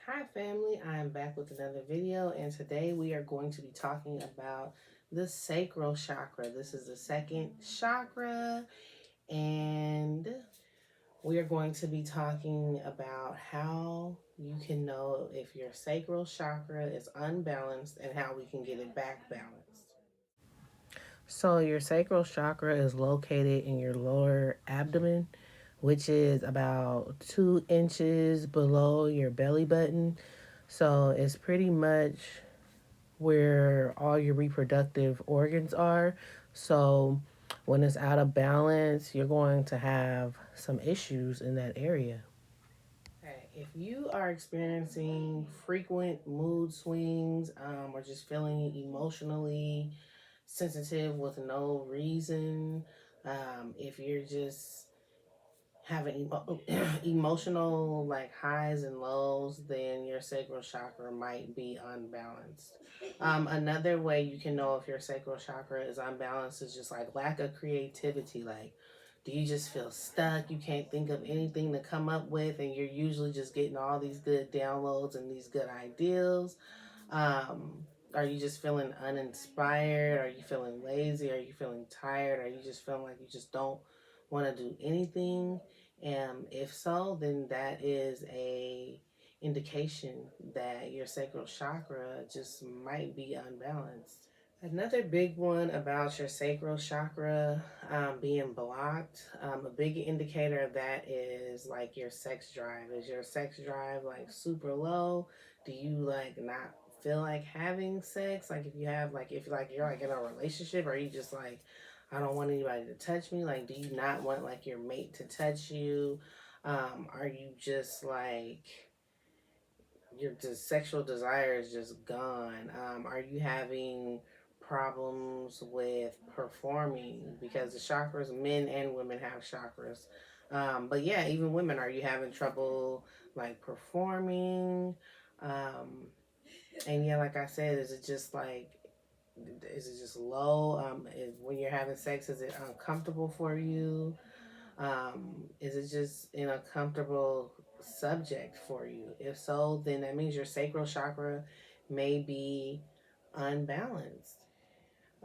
Hi family, I am back with another video, and today we are going to be talking about the sacral chakra. This is the second chakra, and we are going to be talking about how you can know if your sacral chakra is unbalanced and how we can get it back balanced. So your sacral chakra is located in your lower abdomen, which is about 2 inches below your belly button. So it's pretty much where all your reproductive organs are. So when it's out of balance, you're going to have some issues in that area. Okay, if you are experiencing frequent mood swings or just feeling emotionally sensitive with no reason, if you're just having emotional like highs and lows, then your sacral chakra might be unbalanced. Another way you can know if your sacral chakra is unbalanced is just like lack of creativity. Like, do you just feel stuck? You can't think of anything to come up with, and you're usually just getting all these good downloads and these good ideas. Are you just feeling uninspired? Are you feeling lazy? Are you feeling tired? Are you just feeling like you just don't want to do anything? And if so, then that is a indication that your sacral chakra just might be unbalanced. Another big one about your sacral chakra being blocked, a big indicator of that is like your sex drive. Is your sex drive like super low? Do you like not feel like having sex? Like if you have like if like you're like in a relationship, or you just like I don't want anybody to touch me? Like do you not want like your mate to touch you? Are you just like your sexual desire is just gone? Are you having problems with performing? Because the chakras, men and women have chakras. But yeah, even women, are you having trouble like performing? Um, and yeah, like I said, is it just like, is it just low? When you're having sex, is it uncomfortable for you? Is it just an uncomfortable subject for you? If so, then that means your sacral chakra may be unbalanced.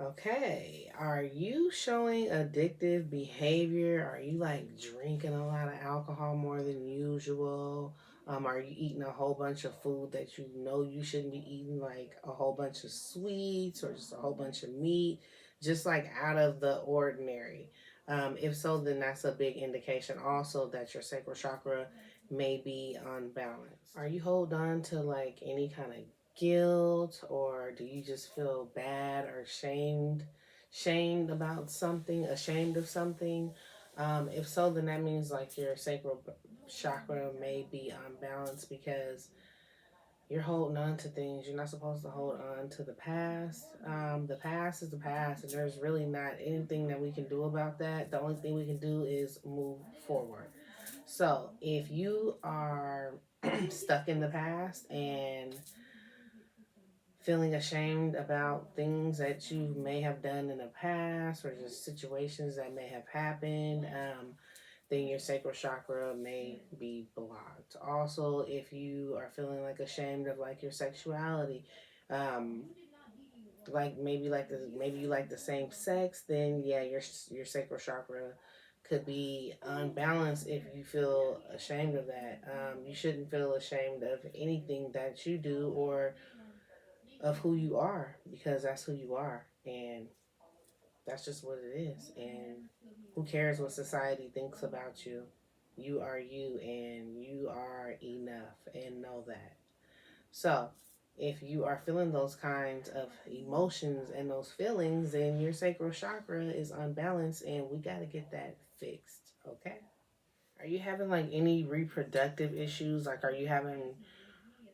Okay, are you showing addictive behavior? Are you like drinking a lot of alcohol more than usual? Are you eating a whole bunch of food that you know you shouldn't be eating, like a whole bunch of sweets or just a whole bunch of meat, just like out of the ordinary? If so, then that's a big indication also that your sacral chakra may be unbalanced. Are you holding on to like any kind of guilt, or do you just feel bad or shamed about something, ashamed of something? If so, then that means like your sacral chakra may be unbalanced because you're holding on to things you're not supposed to hold on to. The past, the past is the past, and there's really not anything that we can do about that. The only thing we can do is move forward. So if you are stuck in the past and feeling ashamed about things that you may have done in the past, or just situations that may have happened, then your sacral chakra may be blocked. Also, if you are feeling like ashamed of like your sexuality, um, like maybe you like the same sex, then yeah, your sacral chakra could be unbalanced if you feel ashamed of that. You shouldn't feel ashamed of anything that you do or of who you are, because that's who you are, and that's just what it is. And who cares what society thinks about you? You are you, and you are enough, and know that. So if you are feeling those kinds of emotions and those feelings, then your sacral chakra is unbalanced, and we got to get that fixed. Okay, are you having like any reproductive issues? Like, are you having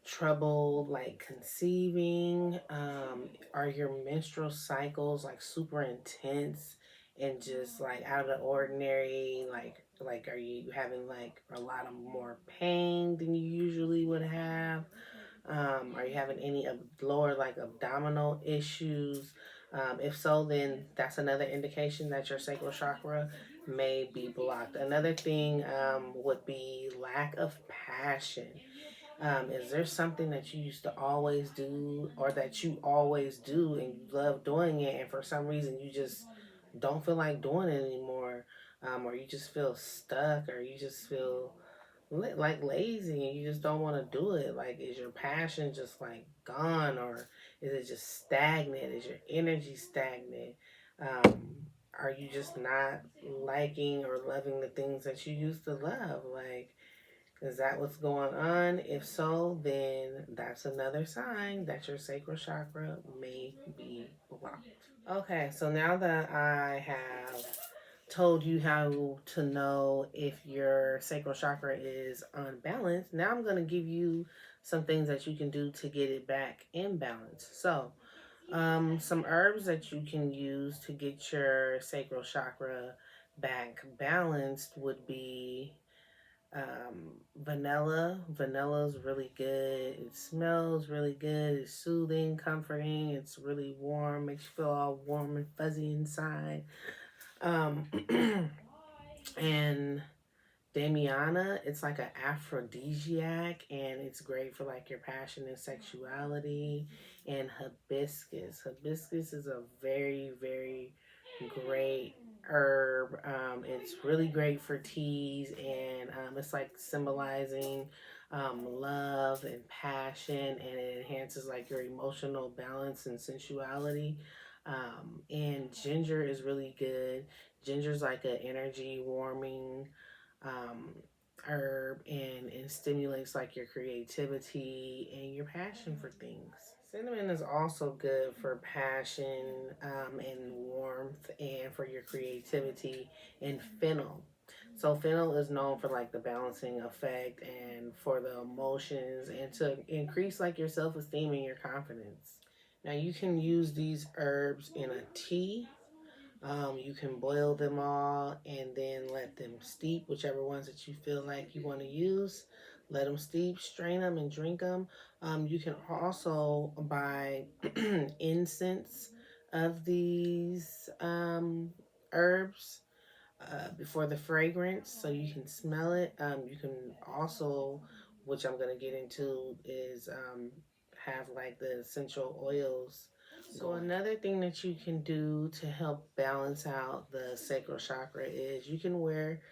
trouble like conceiving? Are your menstrual cycles like super intense and just like out of the ordinary? Like are you having like a lot of more pain than you usually would have? Are you having any lower like abdominal issues? If so, then that's another indication that your sacral chakra may be blocked. Another thing would be lack of passion. Is there something that you used to always do, or that you always do and you love doing it, and for some reason you just don't feel like doing it anymore, or you just feel stuck, or you just feel like lazy and you just don't want to do it? Like, is your passion just like gone, or is it just stagnant? Is your energy stagnant? Um, are you just not liking or loving the things that you used to love? Like, is that what's going on? If so, then that's another sign that your sacral chakra may be blocked. Okay, so now that I have told you how to know if your sacral chakra is unbalanced, now I'm going to give you some things that you can do to get it back in balance. So, some herbs that you can use to get your sacral chakra back balanced would be vanilla. Vanilla is really good. It smells really good. It's soothing, comforting. It's really warm. Makes you feel all warm and fuzzy inside. Um, and Damiana, it's like an aphrodisiac, and it's great for like your passion and sexuality. And hibiscus is a very, very great herb. It's really great for teas, and it's like symbolizing love and passion, and it enhances like your emotional balance and sensuality. And ginger is really good. Ginger's like an energy warming um, herb, and stimulates like your creativity and your passion for things. Cinnamon is also good for passion and warmth, and for your creativity. And fennel. So fennel is known for like the balancing effect and for the emotions, and to increase like your self-esteem and your confidence. Now you can use these herbs in a tea. You can boil them all and then let them steep, whichever ones that you feel like you want to use. Let them steep, strain them, and drink them. You can also buy incense of these herbs before the fragrance, so you can smell it. You can also, which I'm going to get into, is have like the essential oils. So another thing that you can do to help balance out the sacral chakra is you can wear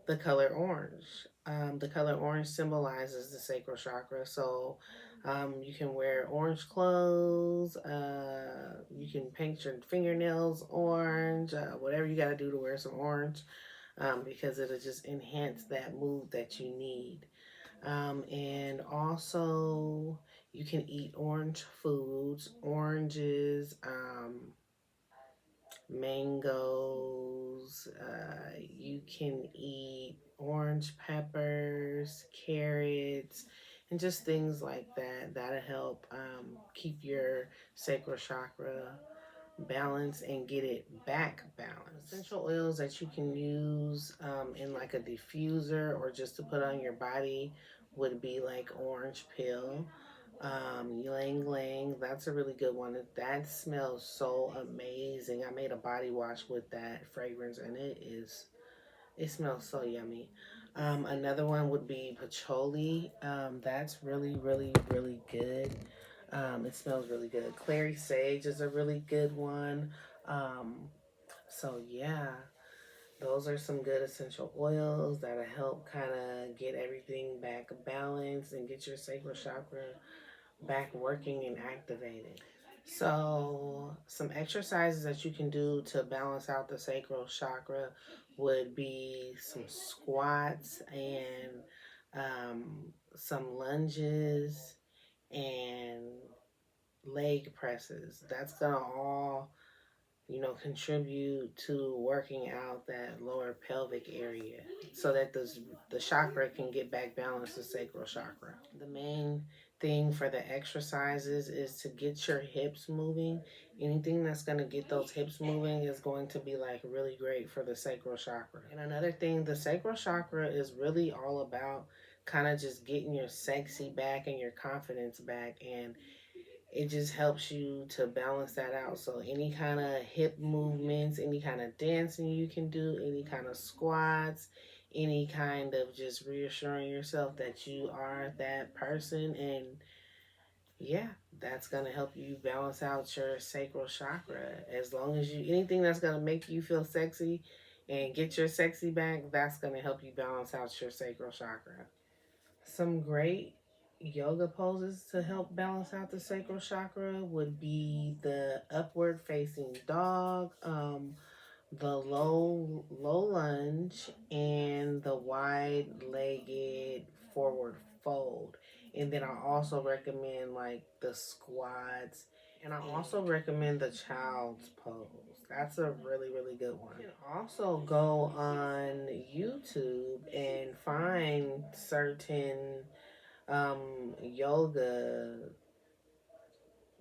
the color orange. The color orange symbolizes the sacral chakra. So you can wear orange clothes. You can paint your fingernails orange. Whatever you got to do to wear some orange, because it'll just enhance that mood that you need. And also, you can eat orange foods, oranges, mangoes. You can eat orange peppers, carrots, and just things like that. That'll help keep your sacral chakra balance and get it back balanced. Essential oils that you can use in like a diffuser or just to put on your body would be like orange peel, ylang ylang. That's a really good one. That smells so amazing. I made a body wash with that fragrance, and it smells so yummy. Another one would be patchouli. That's really, really, really good. It smells really good. Clary sage is a really good one. So yeah, those are some good essential oils that'll help kind of get everything back balanced and get your sacral chakra back working and activated. So, some exercises that you can do to balance out the sacral chakra would be some squats and some lunges and leg presses. That's gonna all, contribute to working out that lower pelvic area so that the chakra can get back balanced, the sacral chakra. The main thing for the exercises is to get your hips moving. Anything that's going to get those hips moving is going to be like really great for the sacral chakra. And another thing, the sacral chakra is really all about kind of just getting your sexy back and your confidence back, and it just helps you to balance that out. So any kind of hip movements, any kind of dancing you can do, any kind of squats, any kind of just reassuring yourself that you are that person. And yeah, that's going to help you balance out your sacral chakra. As long as you, anything that's going to make you feel sexy and get your sexy back, that's going to help you balance out your sacral chakra. Some great yoga poses to help balance out the sacral chakra would be the upward facing dog, the low lunge, and the wide legged forward fold. And then I also recommend like the squats, and I also recommend the child's pose. That's a really good one. You can also go on YouTube and find certain yoga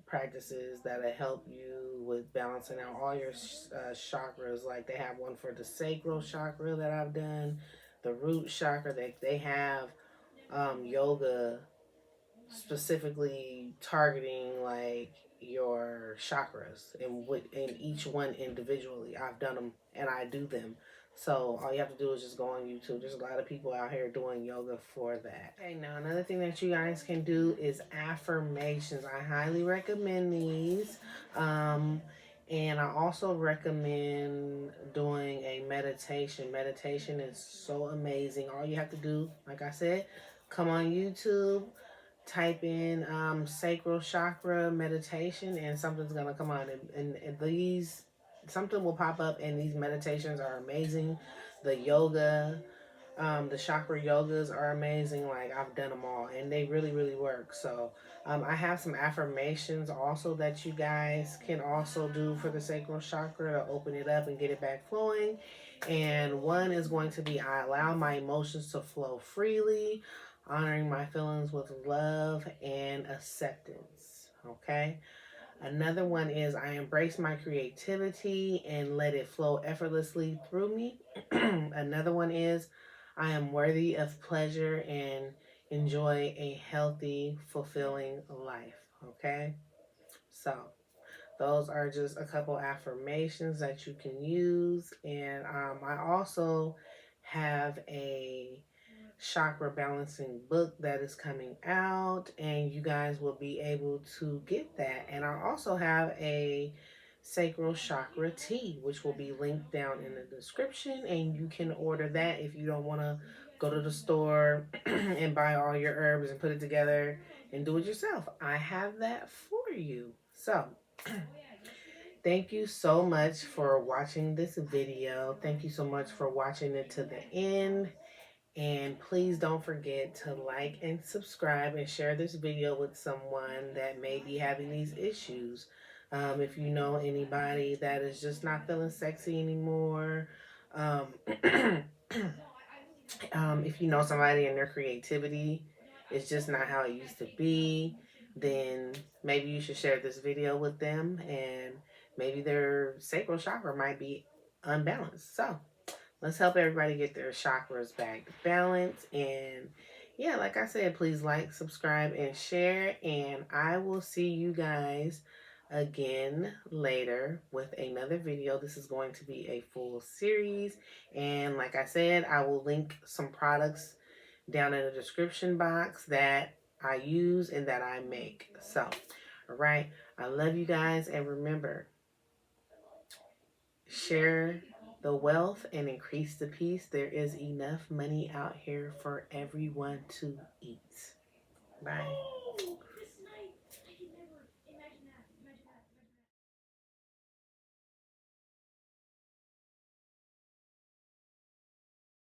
practices that'll help you with balancing out all your chakras. Like they have one for the sacral chakra that I've done, the root chakra. They have yoga specifically targeting like your chakras and each one individually. I've done them and I do them. So all you have to do is just go on YouTube. There's a lot of people out here doing yoga for that. Okay, now another thing that you guys can do is affirmations. I highly recommend these. And I also recommend doing a meditation. Meditation is so amazing. All you have to do, like I said, come on YouTube, type in sacral chakra meditation, and something's gonna come on, and these, something will pop up, and these meditations are amazing. The yoga, the chakra yogas are amazing. Like I've done them all and they really work. So I have some affirmations also that you guys can also do for the sacral chakra to open it up and get it back flowing. And one is going to be, I allow my emotions to flow freely, honoring my feelings with love and acceptance. Okay. Another one is, I embrace my creativity and let it flow effortlessly through me. Another one is, I am worthy of pleasure and enjoy a healthy, fulfilling life. Okay? So, those are just a couple affirmations that you can use. And I also have a chakra balancing book that is coming out, and you guys will be able to get that. And I also have a sacral chakra tea, which will be linked down in the description, and you can order that if you don't want to go to the store and buy all your herbs and put it together and do it yourself. I have that for you. So thank you so much for watching this video. Thank you so much for watching it to the end. And please don't forget to like and subscribe and share this video with someone that may be having these issues. If you know anybody that is just not feeling sexy anymore, um, if you know somebody and their creativity is just not how it used to be, then maybe you should share this video with them, and maybe their sacral chakra might be unbalanced. So let's help everybody get their chakras back to balance. And yeah, like I said, please like, subscribe, and share. And I will see you guys again later with another video. This is going to be a full series. And like I said, I will link some products down in the description box that I use and that I make. So, all right. I love you guys. And remember, share the wealth and increase the peace. There is enough money out here for everyone to eat. Bye.